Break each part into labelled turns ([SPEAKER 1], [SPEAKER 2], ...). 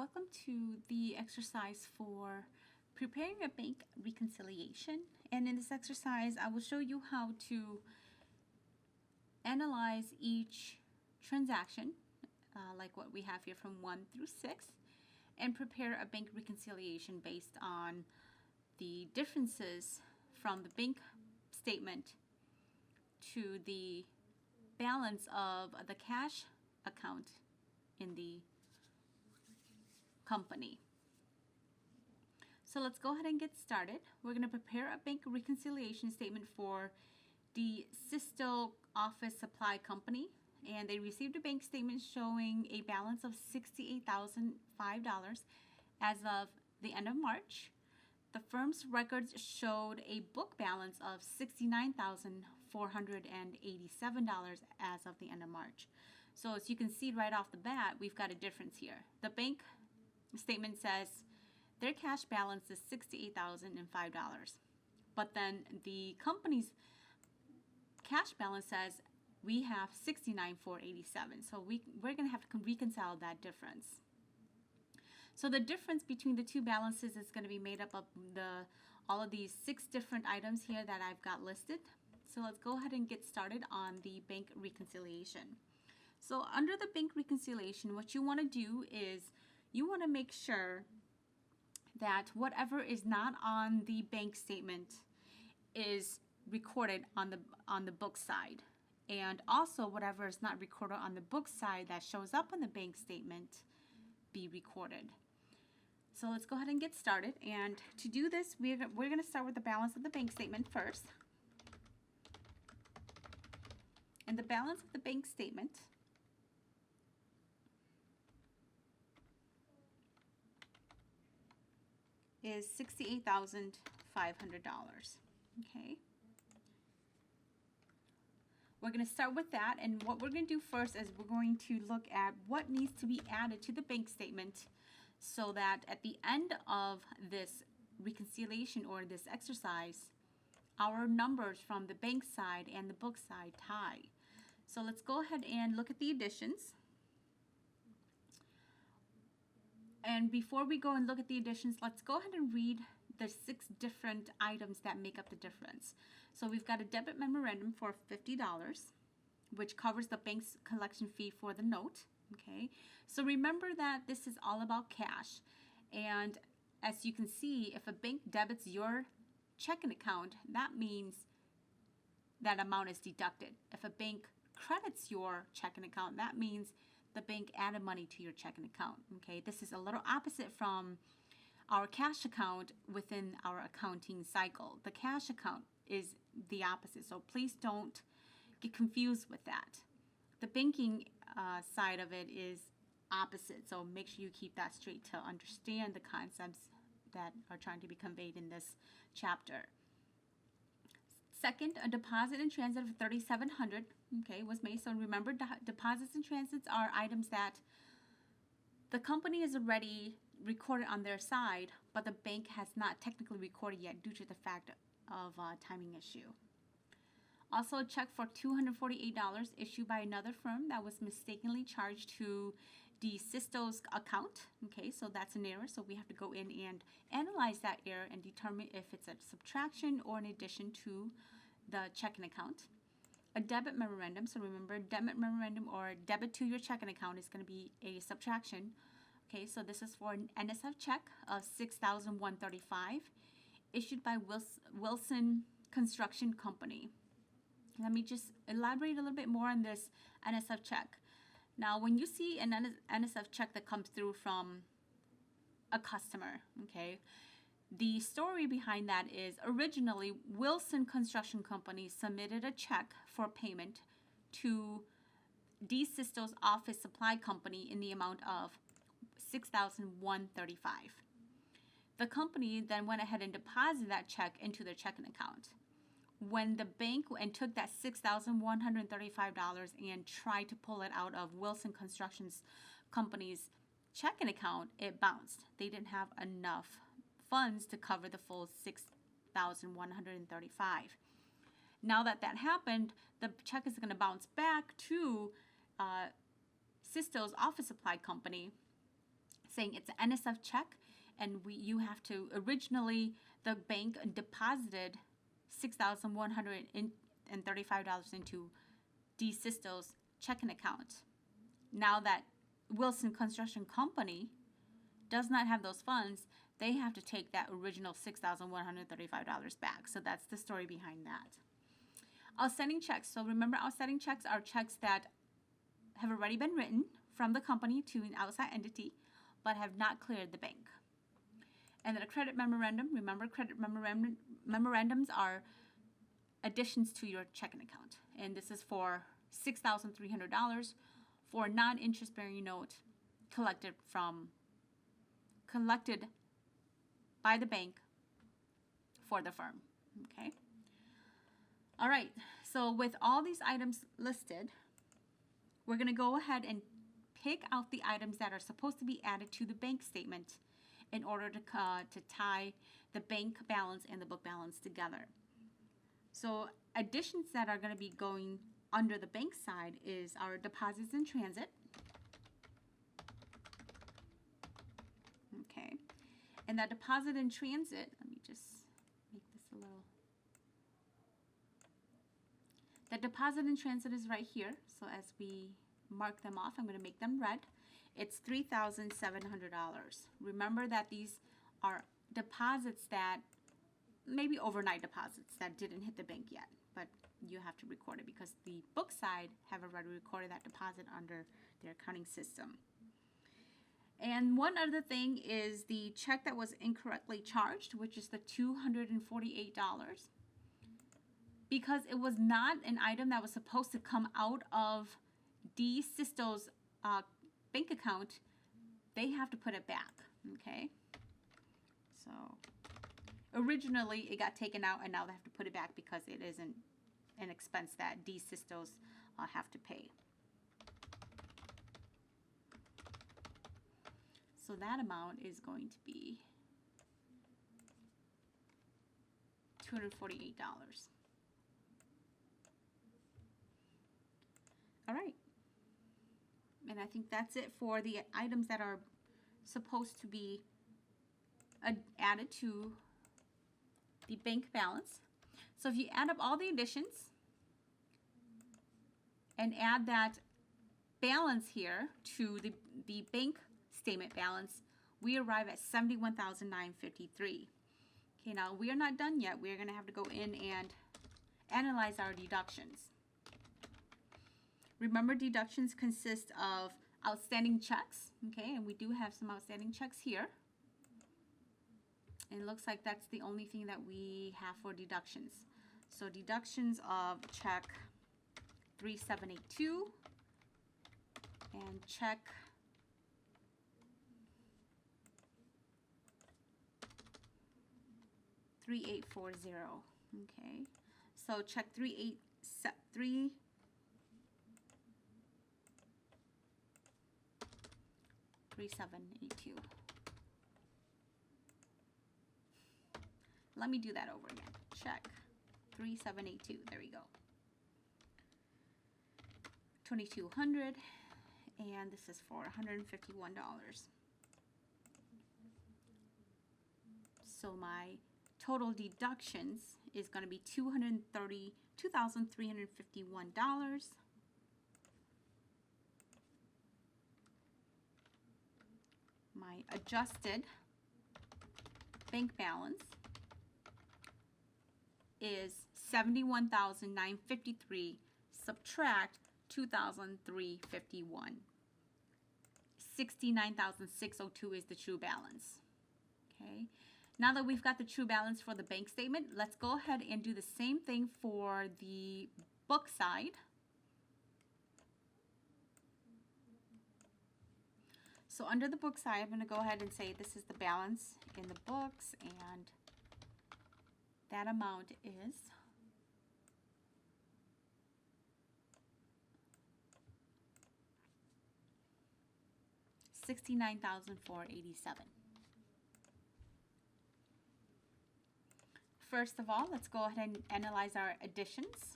[SPEAKER 1] Welcome to the exercise for preparing a bank reconciliation. And in this exercise, I will show you how to analyze each transaction, like what we have here from 1 through 6, and prepare a bank reconciliation based on the differences from the bank statement to the balance of the cash account in the company. So let's go ahead and get started. We're going to prepare a bank reconciliation statement for the Sisto Office Supply Company, and they received a bank statement showing a balance of $68,005 as of the end of March. The firm's records showed a book balance of $69,487 as of the end of March. So as you can see right off the bat, we've got a difference here. The bank statement says their cash balance is $68,005, but then the company's cash balance says we have $69,487. So we're going to have to reconcile that difference. So the difference between the two balances is going to be made up of all of these 6 different items here that I've got listed. So let's go ahead and get started on the bank reconciliation. So under the bank reconciliation, what you want to do is you want to make sure that whatever is not on the bank statement is recorded on the book side, and also whatever is not recorded on the book side that shows up on the bank statement be recorded. So let's go ahead and get started. And to do this, we're going to start with the balance of the bank statement first. And the balance of the bank statement is $68,500. Okay. We're going to start with that, and what we're going to do first is we're going to look at what needs to be added to the bank statement so that at the end of this reconciliation or this exercise, our numbers from the bank side and the book side tie. So let's go ahead and look at the additions. And before we go and look at the additions, let's go ahead and read the 6 different items that make up the difference. So we've got a debit memorandum for $50, which covers the bank's collection fee for the note. Okay, so remember that this is all about cash. And as you can see, if a bank debits your checking account, that means that amount is deducted. If a bank credits your checking account, that means the bank added money to your checking account. Okay, this is a little opposite from our cash account within our accounting cycle. The cash account is the opposite, so please don't get confused with that. The banking side of it is opposite, so make sure you keep that straight to understand the concepts that are trying to be conveyed in this chapter. Second, a deposit in transit of $3,700, okay, was made. So remember, deposits in transits are items that the company is already recorded on their side, but the bank has not technically recorded yet due to the fact of timing issue. Also, a check for $248 issued by another firm that was mistakenly charged to the Sisto's account. Okay, so that's an error. So we have to go in and analyze that error and determine if it's a subtraction or an addition to the checking account. A debit memorandum. So remember, debit memorandum or debit to your checking account is going to be a subtraction. Okay, so this is for an NSF check of $6,135 issued by Wilson Construction Company. Let me just elaborate a little bit more on this NSF check. Now, when you see an NSF check that comes through from a customer, okay, the story behind that is originally Wilson Construction Company submitted a check for payment to D. Sisto's Office Supply Company in the amount of $6,135. The company then went ahead and deposited that check into their checking account. When the bank and took that $6,135 and tried to pull it out of Wilson Construction Company's checking account, it bounced. They didn't have enough funds to cover the full $6,135. Now that happened, the check is going to bounce back to Sisto's Office Supply Company saying it's an NSF check, and you have to, originally the bank deposited $6,135 into D. Sisto's checking account. Now that Wilson Construction Company does not have those funds, they have to take that original $6,135 back. So that's the story behind that. Outstanding checks. So remember, outstanding checks are checks that have already been written from the company to an outside entity, but have not cleared the bank. And then a credit memorandum. Remember, credit memorandums are additions to your checking account. And this is for $6,300 for a non-interest bearing note collected by the bank for the firm. Okay. All right. So with all these items listed, we're going to go ahead and pick out the items that are supposed to be added to the bank statement in order to tie the bank balance and the book balance together. So additions that are going to be going under the bank side is our deposits in transit. Okay. And that deposit in transit, let me just make this a little. The deposit in transit is right here. So as we mark them off, I'm going to make them red. It's $3,700. Remember that these are deposits that, maybe overnight deposits that didn't hit the bank yet, but you have to record it because the book side have already recorded that deposit under their accounting system. And one other thing is the check that was incorrectly charged, which is the $248. Because it was not an item that was supposed to come out of D. Sisto's bank account, they have to put it back, okay? So originally it got taken out and now they have to put it back because it isn't an expense that D. Sisto's have to pay. So that amount is going to be $248. All right. And I think that's it for the items that are supposed to be added to the bank balance. So if you add up all the additions and add that balance here to the bank statement balance, we arrive at $71,953. Okay, now we are not done yet. We're going to have to go in and analyze our deductions. Remember, deductions consist of outstanding checks, okay, and we do have some outstanding checks here. And it looks like that's the only thing that we have for deductions. So deductions of check 3782 and check 3840. Okay, so check 3882. Let me do that over again. Check 3782. There we go. 2,200, and this is for $151. So my total deductions is going to be $2,351. My adjusted bank balance is $71,953. Subtract $2,351. $69,602 is the true balance. Okay. Now that we've got the true balance for the bank statement, let's go ahead and do the same thing for the book side. So under the book side, I'm going to go ahead and say this is the balance in the books, and that amount is $69,487. First of all, let's go ahead and analyze our additions.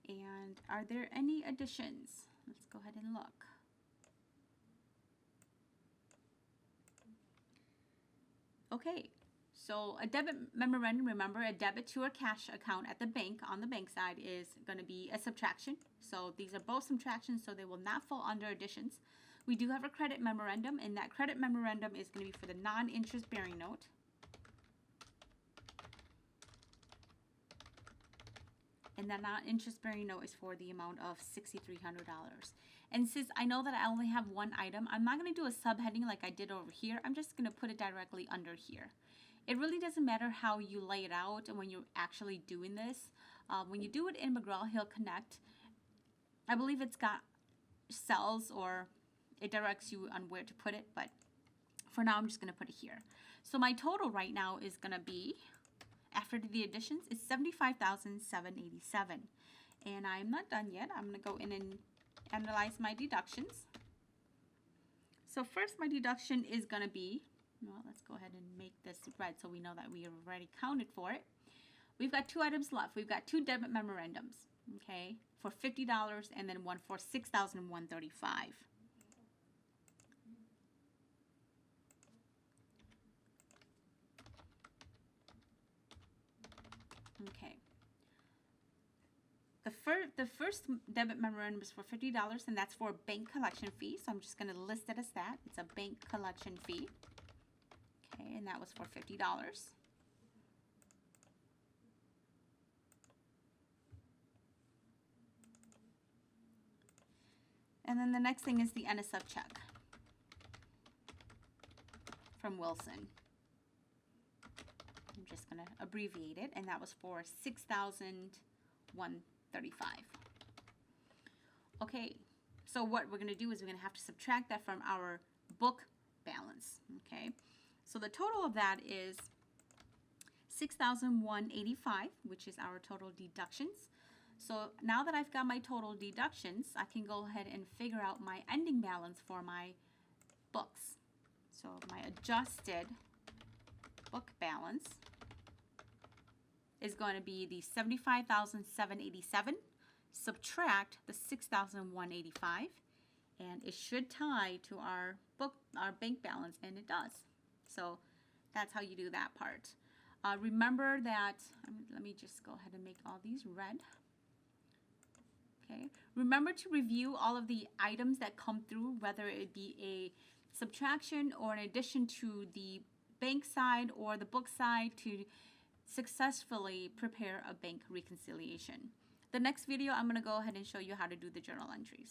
[SPEAKER 1] And are there any additions? Let's go ahead and look. Okay, so a debit memorandum, remember, a debit to a cash account at the bank on the bank side is going to be a subtraction. So these are both subtractions, so they will not fall under additions. We do have a credit memorandum, and that credit memorandum is going to be for the non-interest bearing note. And that non-interest bearing note is for the amount of $6,300. And since I know that I only have one item, I'm not going to do a subheading like I did over here. I'm just going to put it directly under here. It really doesn't matter how you lay it out and when you're actually doing this. When you do it in McGraw-Hill Connect, I believe it's got cells or it directs you on where to put it, but for now I'm just going to put it here. So my total right now is going to be, after the additions, is $75,787. And I'm not done yet. I'm going to go in and analyze my deductions. So first my deduction is going to be, well, let's go ahead and make this red so we know that we have already counted for it. We've got two items left. We've got two debit memorandums, okay, for $50 and then one for $6,135. Okay. The first debit memorandum is for $50, and that's for a bank collection fee. So I'm just going to list it as that. It's a bank collection fee. Okay, and that was for $50. And then the next thing is the NSF check from Wilson. I'm just going to abbreviate it, and that was for $6,135. Okay, so what we're going to do is we're going to have to subtract that from our book balance. Okay, so the total of that is $6,185, which is our total deductions. So now that I've got my total deductions, I can go ahead and figure out my ending balance for my books. So my adjusted book balance is going to be the $75,787 subtract the $6,185, and it should tie to our bank balance, and it does. So that's how you do that part. Remember that, let me just go ahead and make all these red. Okay. Remember to review all of the items that come through, whether it be a subtraction or an addition to the bank side or the book side, to successfully prepare a bank reconciliation. The next video, I'm going to go ahead and show you how to do the journal entries.